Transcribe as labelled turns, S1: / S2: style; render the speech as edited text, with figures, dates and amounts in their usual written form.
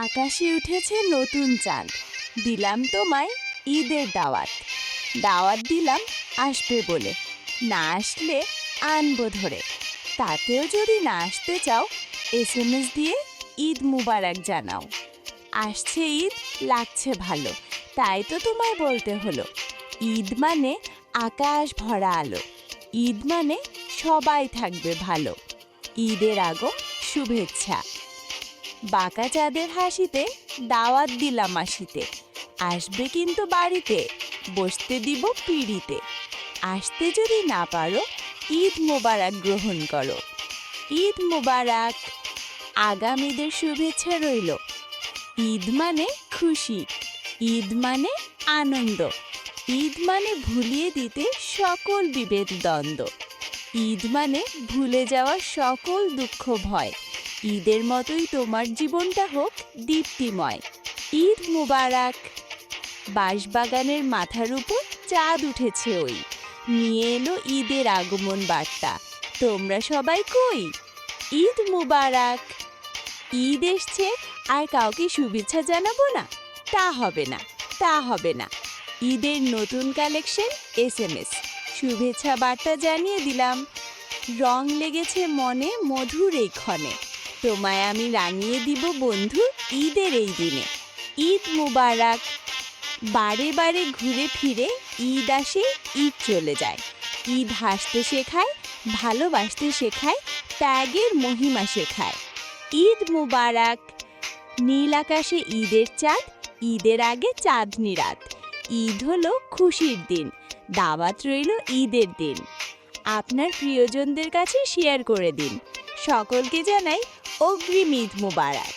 S1: আকাশে উঠেছে নতুন চাঁদ, দিলাম তোমায় ঈদের দাওয়াত। দাওয়াত দিলাম আসবে বলে, না আসলে আনবো ধরে। তাতেও যদি না আসতে চাও, SMS দিয়ে ঈদ মুবারক জানাও। আসছে ঈদ, লাগছে ভালো, তাই তো তোমায় বলতে হলো। ঈদ মানে আকাশ ভরা আলো, ঈদ মানে সবাই থাকবে ভালো। ঈদের আগম শুভেচ্ছা। বাঁকা চাঁদের হাসিতে দাওয়াত দিলাম আসিতে। আসবে কিন্তু বাড়িতে, বসতে দিব পিঁড়িতে। আসতে যদি না পারো, ঈদ মোবারক গ্রহণ করো। ঈদ মোবারক। আগাম ঈদের শুভেচ্ছা রইল। ঈদ মানে খুশি, ঈদ মানে আনন্দ, ঈদ মানে ভুলিয়ে দিতে সকল বিভেদ দ্বন্দ্ব। ঈদ মানে ভুলে যাওয়া সকল দুঃখ ভয়। ঈদের মতোই তোমার জীবনটা হোক দীপ্তিময়। ঈদ মুবারক। বাঁশবাগানের মাথার উপর চাঁদ উঠেছে ওই, নিয়ে এলো ঈদের আগমন বার্তা। তোমরা সবাই কই? ঈদ মুবারক। ঈদ এসছে আর কাউকে শুভেচ্ছা জানাবো না? তা হবে না, তা হবে না। ঈদের নতুন কালেকশন SMS, শুভেচ্ছা বার্তা জানিয়ে দিলাম। রং লেগেছে মনে মধুর এই ক্ষণে, তোমায় আমি রাঙিয়ে দিব বন্ধু ঈদের এই দিনে। ঈদ মুবারক। বারে বারে ঘুরে ফিরে ঈদ আসে, ঈদ চলে যায়। ঈদ হাসতে শেখায়, ভালোবাসতে শেখায়, ত্যাগের মহিমা শেখায়। ঈদ মুবারক। নীল আকাশে ঈদের চাঁদ, ঈদের আগে চাঁদনি রাত। ঈদ হলো খুশির দিন, দাওয়াত রইল ঈদের দিন। আপনার প্রিয়জনদের কাছে শেয়ার করে দিন। সকলকে জানাই অগ্রিম ঈদ মুবারক।